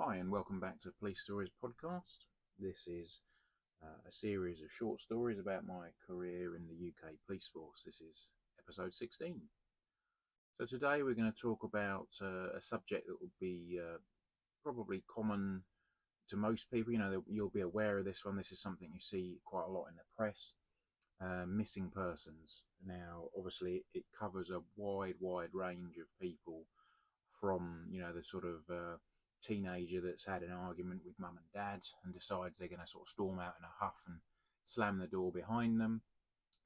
Hi, and welcome back to Police Stories Podcast. This is a series of short stories about my career in the UK Police Force. This is episode 16. So, today we're going to talk about a subject that will be probably common to most people. You'll be aware of this one. This is something you see quite a lot in the press. Missing persons. Now, obviously, it covers a wide range of people from, the sort of teenager that's had an argument with mum and dad and decides they're going to sort of storm out in a huff and slam the door behind them.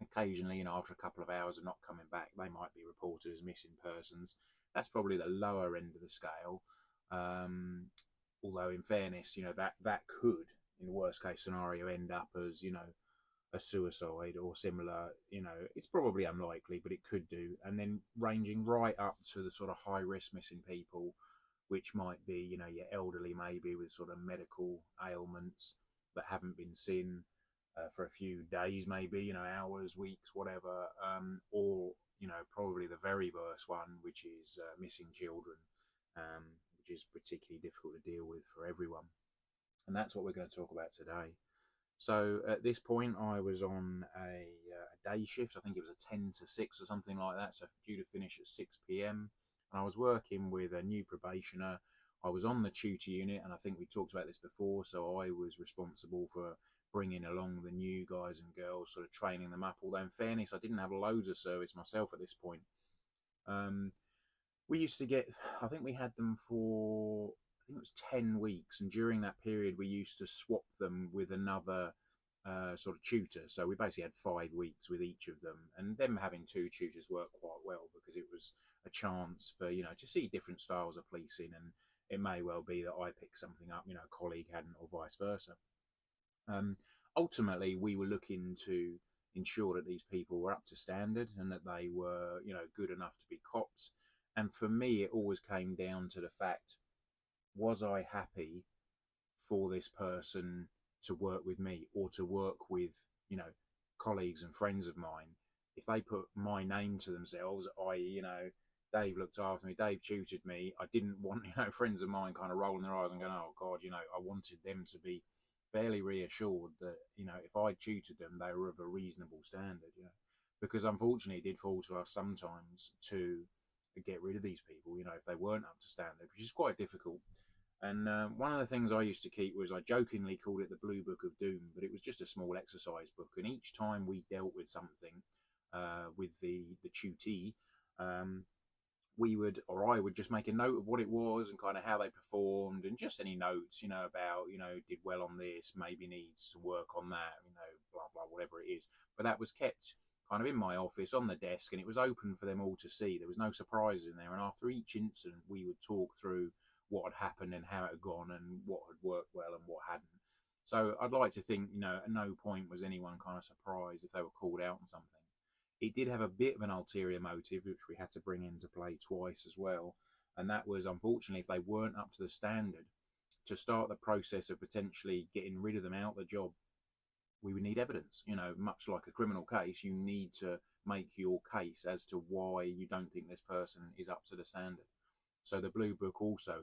Occasionally, after a couple of hours of not coming back, they might be reported as missing persons. That's probably the lower end of the scale. Although, in fairness, that could, in the worst case scenario, end up as, a suicide or similar. It's probably unlikely, but it could do. And then ranging right up to the sort of high risk missing people, which might be, your elderly maybe with sort of medical ailments that haven't been seen for a few days, maybe, hours, weeks, whatever. Or, probably the very worst one, which is missing children, which is particularly difficult to deal with for everyone. And that's what we're going to talk about today. So at this point, I was on a day shift. I think it was a 10 to 6 or something like that. So due to finish at 6 p.m. And I was working with a new probationer. I was on the tutor unit, and I think we talked about this before. So I was responsible for bringing along the new guys and girls, sort of training them up. Although in fairness, I didn't have loads of service myself at this point. We used to get, I think we had them for, I think it was 10 weeks. And during that period, we used to swap them with another sort of tutor. So we basically had 5 weeks with each of them. And them having two tutors worked quite well because it was a chance for, to see different styles of policing. And it may well be that I picked something up, a colleague hadn't, or vice versa. Ultimately, we were looking to ensure that these people were up to standard and that they were, good enough to be cops. And for me, it always came down to the fact, was I happy for this person to work with me or to work with, colleagues and friends of mine? If they put my name to themselves, Dave looked after me, Dave tutored me, I didn't want, friends of mine kind of rolling their eyes and going, oh God, I wanted them to be fairly reassured that, if I tutored them, they were of a reasonable standard, because unfortunately it did fall to us sometimes to get rid of these people, if they weren't up to standard, which is quite difficult. And one of the things I used to keep was, I jokingly called it the Blue Book of Doom, but it was just a small exercise book. And each time we dealt with something with the tutee, I would just make a note of what it was and kind of how they performed, and just any notes, about, did well on this, maybe needs some work on that, blah, blah, whatever it is. But that was kept kind of in my office on the desk, and it was open for them all to see. There was no surprises in there. And after each incident, we would talk through what had happened and how it had gone and what had worked well and what hadn't. So I'd like to think, at no point was anyone kind of surprised if they were called out on something. It did have a bit of an ulterior motive, which we had to bring into play twice as well. And that was, unfortunately, if they weren't up to the standard, to start the process of potentially getting rid of them out of the job, we would need evidence. Much like a criminal case, you need to make your case as to why you don't think this person is up to the standard. So the Blue Book also,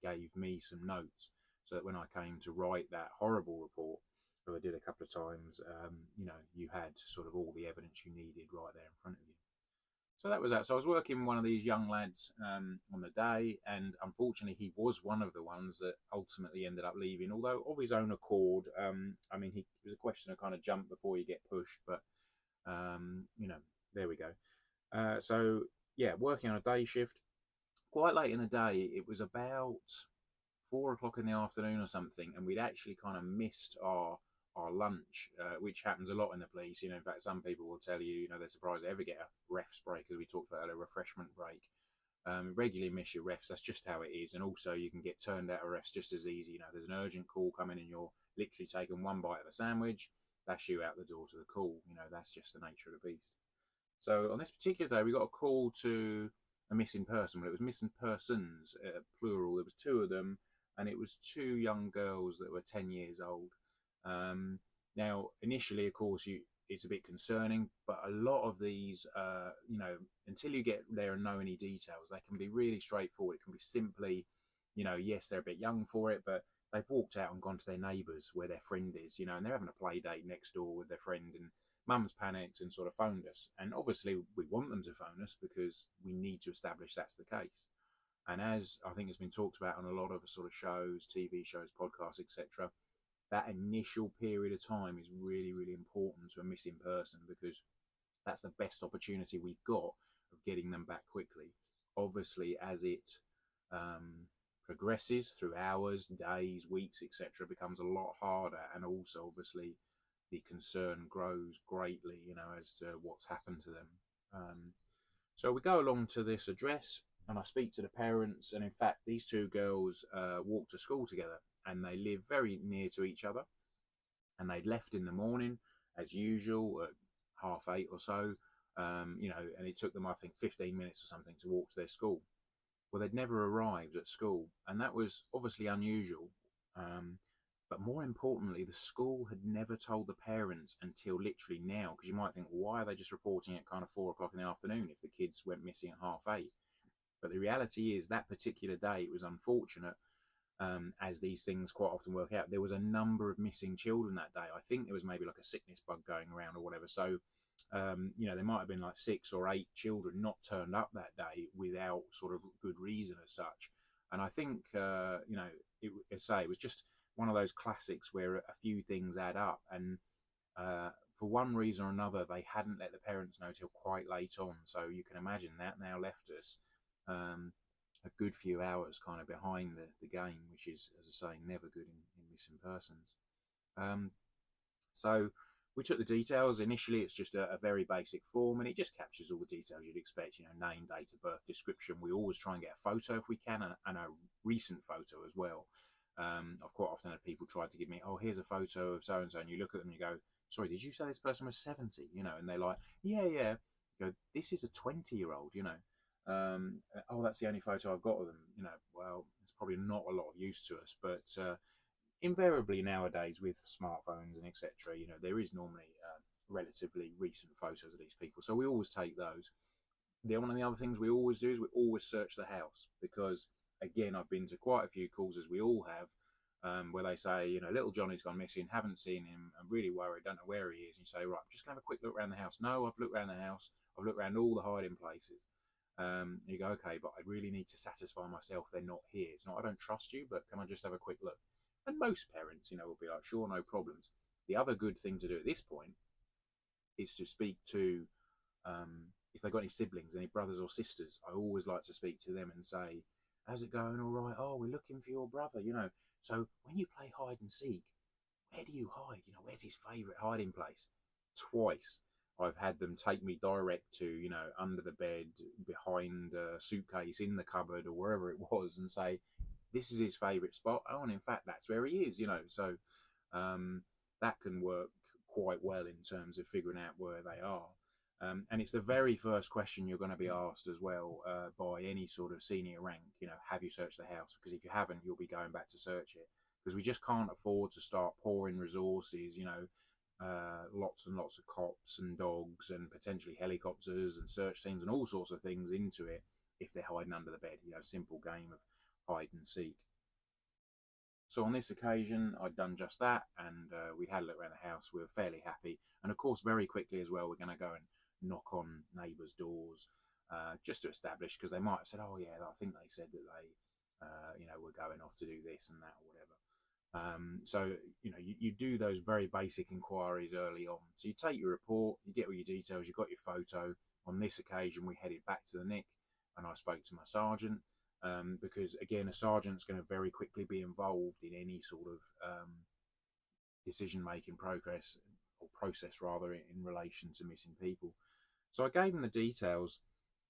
gave me some notes, so that when I came to write that horrible report, that I did a couple of times, you had sort of all the evidence you needed right there in front of you. So that was that. So I was working with one of these young lads on the day, and unfortunately he was one of the ones that ultimately ended up leaving, although of his own accord. It was a question of kind of jump before you get pushed, but, there we go. So, yeah, working on a day shift. Quite late in the day, it was about 4 o'clock in the afternoon or something, and we'd actually kind of missed our lunch, which happens a lot in the police. In fact, some people will tell you, they're surprised they ever get a refs break, as we talked about, a refreshment break. Regularly miss your refs, that's just how it is. And also you can get turned out of refs just as easy. There's an urgent call coming and you're literally taking one bite of a sandwich, that's you out the door to the call. That's just the nature of the beast. So on this particular day, we got a call to a missing person. Well, it was missing persons, plural. There was two of them, and it was two young girls that were 10 years old. Now, initially, of course, it's a bit concerning, but a lot of these, until you get there and know any details, they can be really straightforward. It can be simply, yes, they're a bit young for it, but they've walked out and gone to their neighbours where their friend is, and they're having a play date next door with their friend, and mum's panicked and sort of phoned us. And obviously we want them to phone us because we need to establish that's the case. And as I think has been talked about on a lot of sort of shows, TV shows, podcasts, etc., that initial period of time is really, really important to a missing person, because that's the best opportunity we've got of getting them back quickly. Obviously, as it progresses through hours, days, weeks, etc., becomes a lot harder, and also obviously the concern grows greatly, as to what's happened to them. So we go along to this address, and I speak to the parents, and in fact, these two girls walk to school together, and they live very near to each other, and they'd left in the morning as usual at 8:30 or so, and it took them, I think, 15 minutes or something to walk to their school. Well, they'd never arrived at school, and that was obviously unusual. But more importantly, the school had never told the parents until literally now, because you might think, well, why are they just reporting at kind of 4 o'clock in the afternoon if the kids went missing at 8:30? But the reality is that particular day, it was unfortunate, as these things quite often work out. There was a number of missing children that day. I think there was maybe like a sickness bug going around or whatever. So, there might have been like 6 or 8 children not turned up that day without sort of good reason as such. And I think, it was just one of those classics where a few things add up. And for one reason or another, they hadn't let the parents know till quite late on. So you can imagine that now left us a good few hours kind of behind the game, which is, as I say, never good in missing persons. So we took the details. Initially, it's just a very basic form, and it just captures all the details you'd expect, name, date of birth, description. We always try and get a photo if we can, and a recent photo as well. I've quite often had people try to give me, oh, here's a photo of so-and-so, and you look at them and you go, sorry, did you say this person was 70? And they're like, yeah. You go, this is a 20-year-old, oh, that's the only photo I've got of them. Well, it's probably not a lot of use to us, but invariably nowadays with smartphones and etc., there is normally relatively recent photos of these people, so we always take those. One of the other things we always do is we always search the house, because again, I've been to quite a few calls, as we all have, where they say, little Johnny's gone missing, haven't seen him, I'm really worried, don't know where he is. And you say, right, I'm just going to have a quick look around the house. No, I've looked around the house, I've looked around all the hiding places. You go, okay, but I really need to satisfy myself they're not here. It's not I don't trust you, but can I just have a quick look? And most parents, will be like, sure, no problems. The other good thing to do at this point is to speak to, if they've got any siblings, any brothers or sisters, I always like to speak to them and say, how's it going? All right. Oh, we're looking for your brother, So when you play hide and seek, where do you hide? Where's his favourite hiding place? Twice I've had them take me direct to, under the bed, behind a suitcase, in the cupboard, or wherever it was, and say, this is his favourite spot. Oh, and in fact, that's where he is, So that can work quite well in terms of figuring out where they are. And it's the very first question you're going to be asked as well by any sort of senior rank, have you searched the house? Because if you haven't, you'll be going back to search it. Because we just can't afford to start pouring resources, lots and lots of cops and dogs and potentially helicopters and search teams and all sorts of things into it if they're hiding under the bed. Simple game of hide and seek. So on this occasion, I'd done just that, and we'd had a look around the house. We were fairly happy. And of course, very quickly as well, we're going to go and knock on neighbours' doors just to establish, because they might have said, oh yeah, I think they said that they, were going off to do this and that or whatever. So, you do those very basic inquiries early on. So you take your report, you get all your details, you've got your photo. On this occasion, we headed back to the Nick, and I spoke to my sergeant. Because again, a sergeant's going to very quickly be involved in any sort of decision-making process rather, in relation to missing people. So I gave him the details,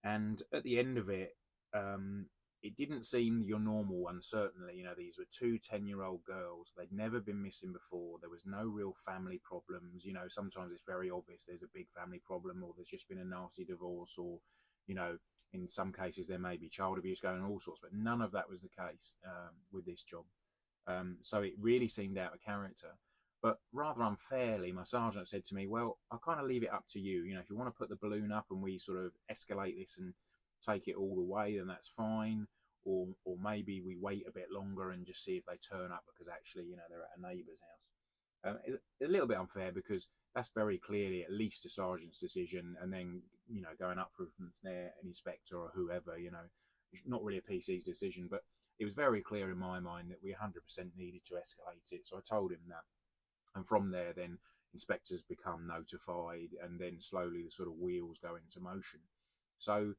and at the end of it, it didn't seem your normal one, certainly. These were 2 10-year-old girls. They'd never been missing before. There was no real family problems. Sometimes it's very obvious there's a big family problem, or there's just been a nasty divorce, or, in some cases there may be child abuse going on, all sorts, but none of that was the case with this job. So it really seemed out of character. But rather unfairly, my sergeant said to me, well, I'll kind of leave it up to you. If you want to put the balloon up and we sort of escalate this and take it all the way, then that's fine. or maybe we wait a bit longer and just see if they turn up because actually, they're at a neighbour's house. It's a little bit unfair because that's very clearly at least a sergeant's decision, and then going up from there, an inspector or whoever, not really a PC's decision, but it was very clear in my mind that we 100% needed to escalate it. So I told him that, and from there, then inspectors become notified, and then slowly the sort of wheels go into motion. So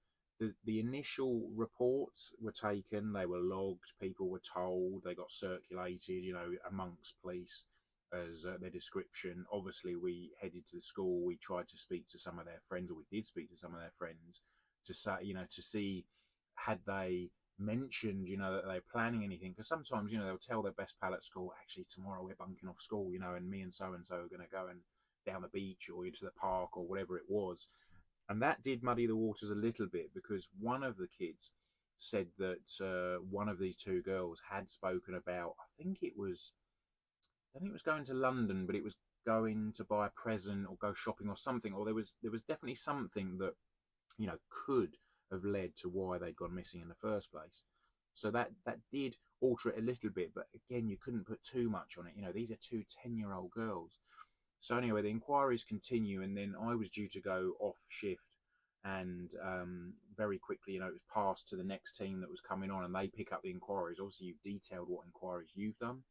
the initial reports were taken, they were logged, people were told, they got circulated, amongst police as their description. Obviously, we headed to the school. We tried to speak to some of their friends, or we did speak to some of their friends to say, to see had they mentioned, that they're planning anything. Because sometimes, they'll tell their best pal at school, actually, tomorrow we're bunking off school, and me and so are going to go and down the beach or into the park or whatever it was. And that did muddy the waters a little bit because one of the kids said that one of these two girls had spoken about, I think it was going to London, but it was going to buy a present or go shopping or something, or there was definitely something that could have led to why they'd gone missing in the first place. So that did alter it a little bit, but again, you couldn't put too much on it. These are two 10-year-old girls. So anyway, the inquiries continue, and then I was due to go off shift, and very quickly, it was passed to the next team that was coming on, and they pick up the inquiries. Obviously, you've detailed what inquiries you've done.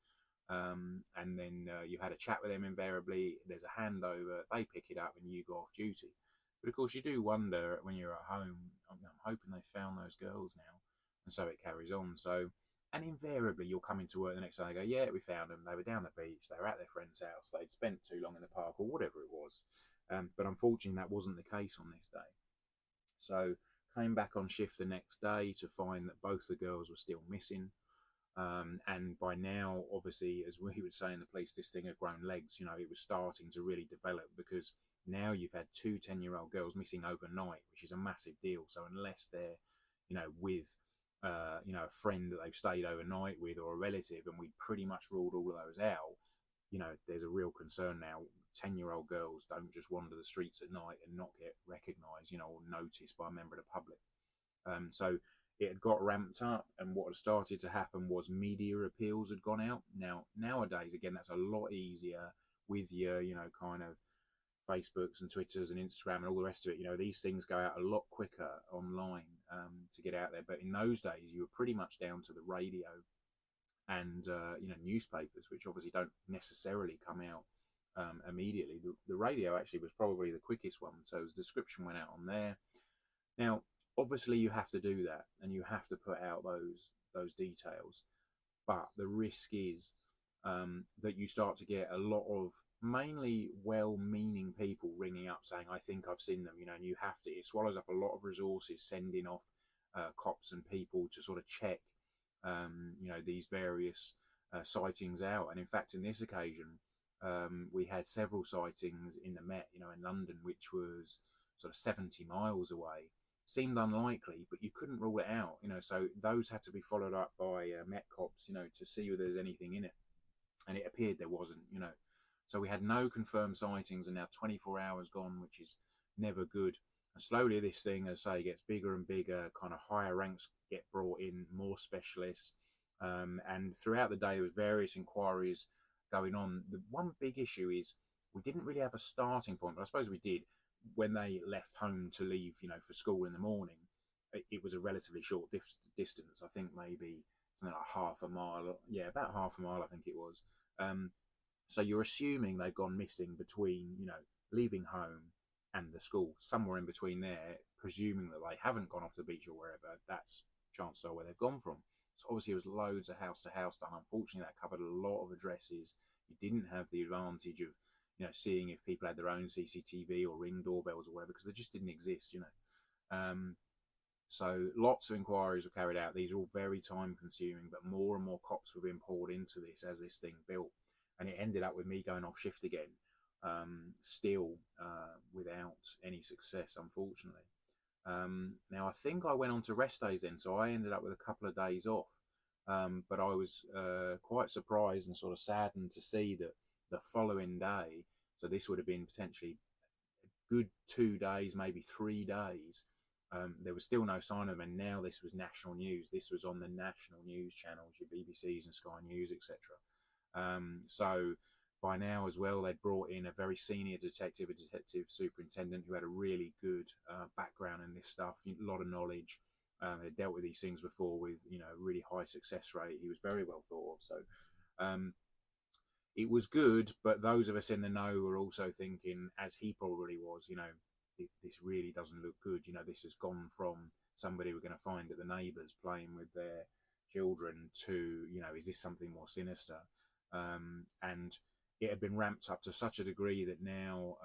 And then you had a chat with them invariably. There's a handover, they pick it up, and you go off duty. But of course, you do wonder when you're at home, I'm hoping they found those girls now. And so it carries on. So, and invariably, you'll come into work the next day and go, yeah, we found them. They were down the beach. They were at their friend's house. They'd spent too long in the park or whatever it was. But unfortunately, that wasn't the case on this day. So, came back on shift the next day to find that both the girls were still missing. And by now, obviously, as we would say in the police, this thing had grown legs. It was starting to really develop because now you've had two 10-year-old girls missing overnight, which is a massive deal. So unless they're, with, a friend that they've stayed overnight with or a relative, and we pretty much ruled all of those out, there's a real concern now. 10-year-old girls don't just wander the streets at night and not get recognised, or noticed by a member of the public. So it had got ramped up, and what had started to happen was media appeals had gone out. Now, nowadays, again, that's a lot easier with your, kind of Facebooks and Twitters and Instagram and all the rest of it. These things go out a lot quicker online to get out there. But in those days, you were pretty much down to the radio and, newspapers, which obviously don't necessarily come out immediately. The radio actually was probably the quickest one. So the description went out on there. Now, obviously, you have to do that, and you have to put out those details. But the risk is that you start to get a lot of mainly well-meaning people ringing up saying, "I think I've seen them," and you have to. It swallows up a lot of resources sending off cops and people to sort of check, these various sightings out. And in fact, in this occasion, we had several sightings in the Met, in London, which was sort of 70 miles away. Seemed unlikely, but you couldn't rule it out, so those had to be followed up by Met cops, to see if there's anything in it. And it appeared there wasn't, So we had no confirmed sightings, and now 24 hours gone, which is never good. And slowly this thing, as I say, gets bigger and bigger, kind of higher ranks get brought in, more specialists. And throughout the day, there was various inquiries going on. The one big issue is we didn't really have a starting point, but I suppose we did. When they left home to leave, for school in the morning, it was a relatively short distance. I think maybe something like half a mile. Yeah, about half a mile, I think it was. So you're assuming they've gone missing between, leaving home and the school, somewhere in between there, presuming that they haven't gone off the beach or wherever. That's chances are where they've gone from. So obviously, it was loads of house to house done. Unfortunately, that covered a lot of addresses. You didn't have the advantage of seeing if people had their own CCTV or Ring doorbells or whatever, because they just didn't exist, So lots of inquiries were carried out. These are all very time consuming, but more and more cops were being poured into this as this thing built. And it ended up with me going off shift again, still without any success, unfortunately. Now, I think I went on to rest days then, so I ended up with a couple of days off. But I was quite surprised and sort of saddened to see that the following day, so this would have been potentially a good 2 days, maybe 3 days, There was still no sign of them, and now this was national news. This was on the national news channels, your BBCs and Sky News, etc. So by now as well, they'd brought in a very senior detective, a detective superintendent who had a really good background in this stuff, a lot of knowledge. Had dealt with these things before with, really high success rate. He was very well thought of. So um, it was good, but those of us in the know were also thinking, as he probably was, this really doesn't look good. This has gone from somebody we're going to find at the neighbours playing with their children to, is this something more sinister? And it had been ramped up to such a degree that now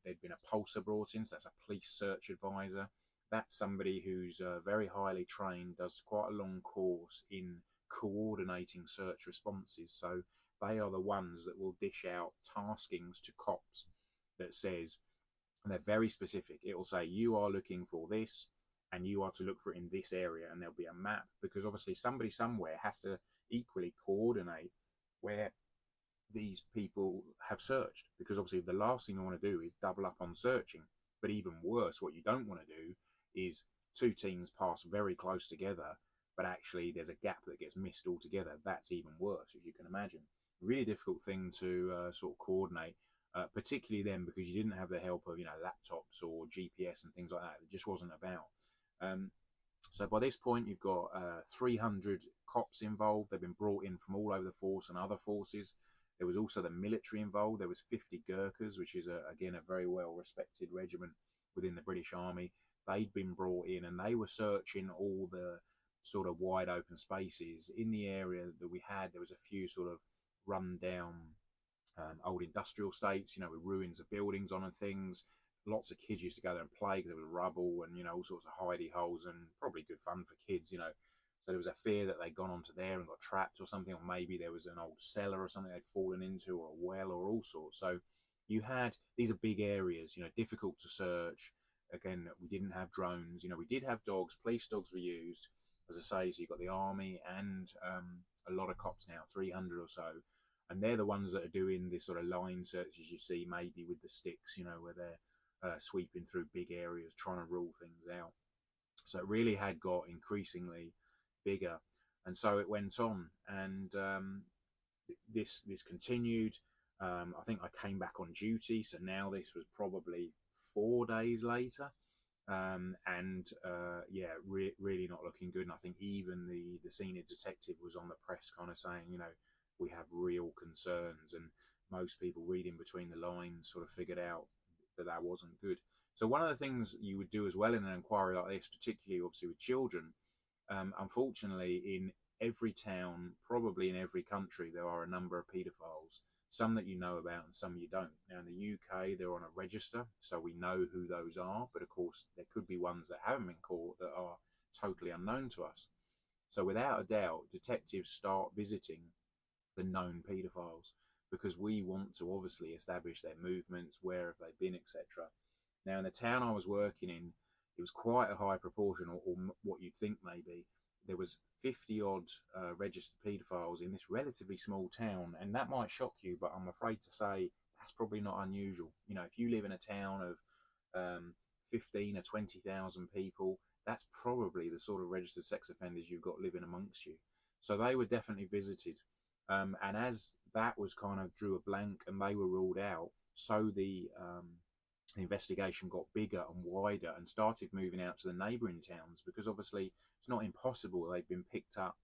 there'd been a pulsar brought in, so that's a police search advisor. That's somebody who's very highly trained, does quite a long course in coordinating search responses. So they are the ones that will dish out taskings to cops that says, and they're very specific. It will say, you are looking for this, and you are to look for it in this area, and there'll be a map, because obviously somebody somewhere has to equally coordinate where these people have searched, because obviously the last thing you want to do is double up on searching. But even worse, what you don't want to do is two teams pass very close together, but actually there's a gap that gets missed altogether. That's even worse, as you can imagine. Really difficult thing to sort of coordinate, particularly then, because you didn't have the help of laptops or GPS and things like that. It just wasn't about. So by this point, you've got 300 cops involved. They've been brought in from all over the force and other forces. There was also the military involved. There was 50 Gurkhas, which is, again, a very well-respected regiment within the British Army. They'd been brought in, and they were searching all the sort of wide open spaces in the area that we had. There was a few sort of run-down old industrial estates, with ruins of buildings on and things. Lots of kids used to go there and play because there was rubble and, all sorts of hidey holes, and probably good fun for kids, So there was a fear that they'd gone onto there and got trapped or something, or maybe there was an old cellar or something they'd fallen into, or a well, or all sorts. So you had, these are big areas, difficult to search. Again, we didn't have drones. We did have dogs. Police dogs were used, as I say. So you've got the army and a lot of cops now, 300 or so. And they're the ones that are doing this sort of line searches you see, maybe with the sticks, where they're sweeping through big areas, trying to rule things out. So it really had got increasingly bigger. And so it went on. And this continued. I think I came back on duty. So now this was probably 4 days later. Really not looking good. And I think even the senior detective was on the press kind of saying, we have real concerns. And most people reading between the lines sort of figured out that wasn't good. So one of the things you would do as well in an inquiry like this, particularly obviously with children, unfortunately, in every town, probably in every country, there are a number of paedophiles, some that you know about and some you don't. Now in the UK, they're on a register, so we know who those are, but of course there could be ones that haven't been caught that are totally unknown to us. So without a doubt, detectives start visiting the known paedophiles, because we want to obviously establish their movements, where have they been, etc. Now in the town I was working in, it was quite a high proportion, or what you'd think maybe. There was 50 odd registered paedophiles in this relatively small town, and that might shock you, but I'm afraid to say that's probably not unusual. If you live in a town of 15 or 20,000 people, that's probably the sort of registered sex offenders you've got living amongst you. So they were definitely visited. And as that was kind of drew a blank and they were ruled out, so the investigation got bigger and wider and started moving out to the neighbouring towns, because obviously it's not impossible they've been picked up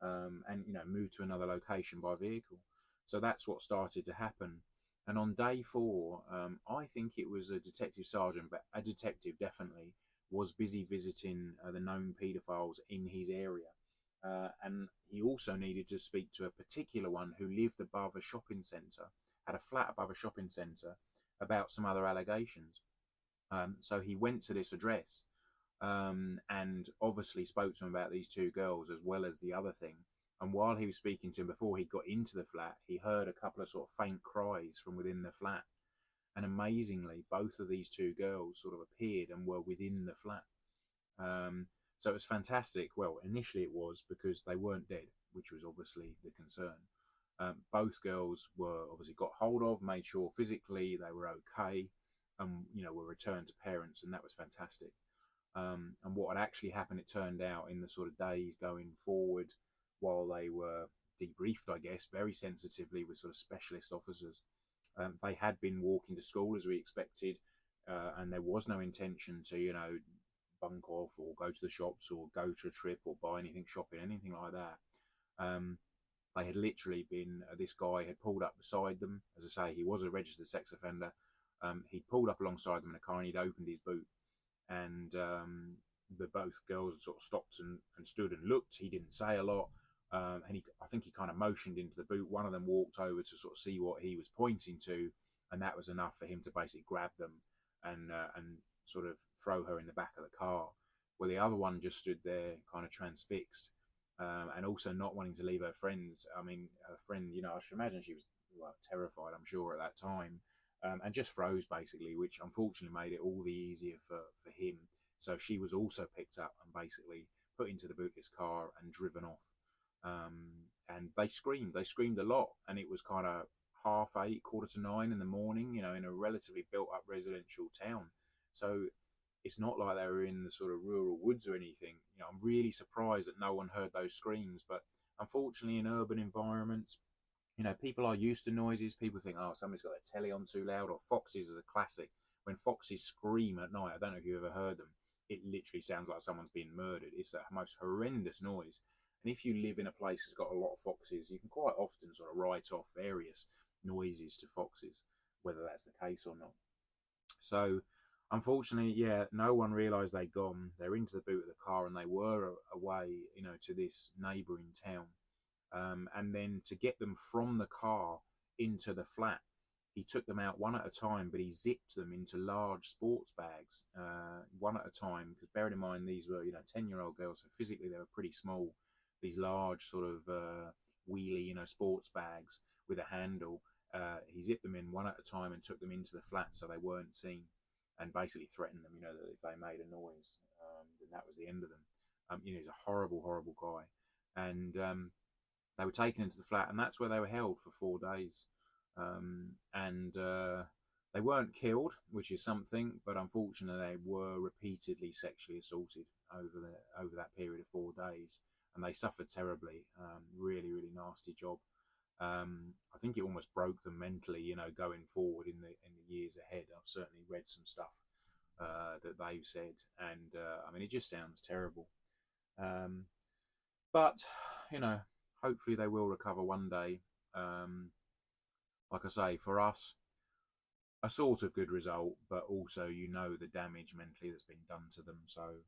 and moved to another location by vehicle. So that's what started to happen. And on day 4, I think it was a detective sergeant, but a detective definitely was busy visiting the known paedophiles in his area. And he also needed to speak to a particular one who lived above a shopping centre, had a flat above a shopping centre, about some other allegations. So he went to this address and obviously spoke to him about these 2 girls as well as the other thing. And while he was speaking to him, before he got into the flat, he heard a couple of sort of faint cries from within the flat. And amazingly, both of these 2 girls sort of appeared and were within the flat. So it was fantastic. Well, initially it was, because they weren't dead, which was obviously the concern. Both girls were obviously got hold of, made sure physically they were okay, and were returned to parents, and that was fantastic. And what had actually happened, it turned out, in the sort of days going forward, while they were debriefed, I guess, very sensitively with sort of specialist officers, they had been walking to school as we expected, and there was no intention to, bunk off or go to the shops or go to a trip or buy anything shopping, anything like that. Um, they had literally been, this guy had pulled up beside them. As I say, he was a registered sex offender. He'd pulled up alongside them in a car and he'd opened his boot. And the both girls had sort of stopped and stood and looked. He didn't say a lot. And I think he kind of motioned into the boot. One of them walked over to sort of see what he was pointing to, and that was enough for him to basically grab them and sort of throw her in the back of the car. Where the other one just stood there, kind of transfixed, and also not wanting to leave her friends. I mean, her friend, I should imagine she was, well, terrified, I'm sure, at that time, and just froze basically, which unfortunately made it all the easier for him. So she was also picked up and basically put into the boot of his car and driven off. And they screamed a lot, and it was kind of 8:30, 8:45 in the morning, in a relatively built up residential town. So it's not like they were in the sort of rural woods or anything. I'm really surprised that no one heard those screams. But unfortunately, in urban environments, people are used to noises. People think, oh, somebody's got their telly on too loud, or foxes is a classic. When foxes scream at night, I don't know if you've ever heard them, it literally sounds like someone's been murdered. It's the most horrendous noise. And if you live in a place that's got a lot of foxes, you can quite often sort of write off various noises to foxes, whether that's the case or not. So, unfortunately, yeah, no one realised they'd gone. They're into the boot of the car and they were away, to this neighbouring town. And then to get them from the car into the flat, he took them out one at a time, but he zipped them into large sports bags, one at a time. Because bearing in mind, these were, 10-year-old girls, so physically they were pretty small. These large sort of wheelie, sports bags with a handle. He zipped them in one at a time and took them into the flat so they weren't seen, and basically threatened them, that if they made a noise, then that was the end of them. He's a horrible, horrible guy. And they were taken into the flat, and that's where they were held for 4 days. And they weren't killed, which is something, but unfortunately they were repeatedly sexually assaulted over that period of 4 days, and they suffered terribly. Really, really nasty job. I think it almost broke them mentally, going forward in the years ahead. I've certainly read some stuff that they've said, and I mean, it just sounds terrible. But hopefully they will recover one day. Like I say, for us, a sort of good result, but also the damage mentally that's been done to them. So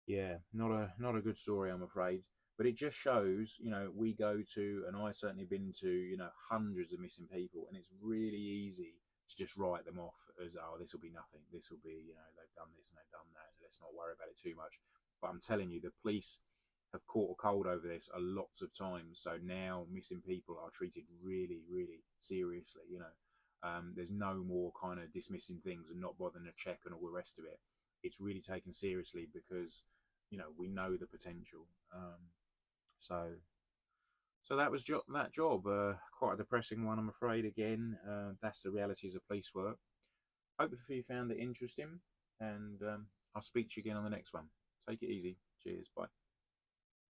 yeah, not a good story, I'm afraid. But it just shows, we go to, and I've certainly been to, hundreds of missing people, and it's really easy to just write them off as, oh, this will be nothing. This will be, they've done this and they've done that. Let's not worry about it too much. But I'm telling you, the police have caught a cold over this a lots of times. So now missing people are treated really, really seriously. There's no more kind of dismissing things and not bothering to check and all the rest of it. It's really taken seriously because, we know the potential. So that was that job. Quite a depressing one, I'm afraid. Again, that's the realities of police work. Hopefully you found it interesting, and I'll speak to you again on the next one. Take it easy. Cheers. Bye.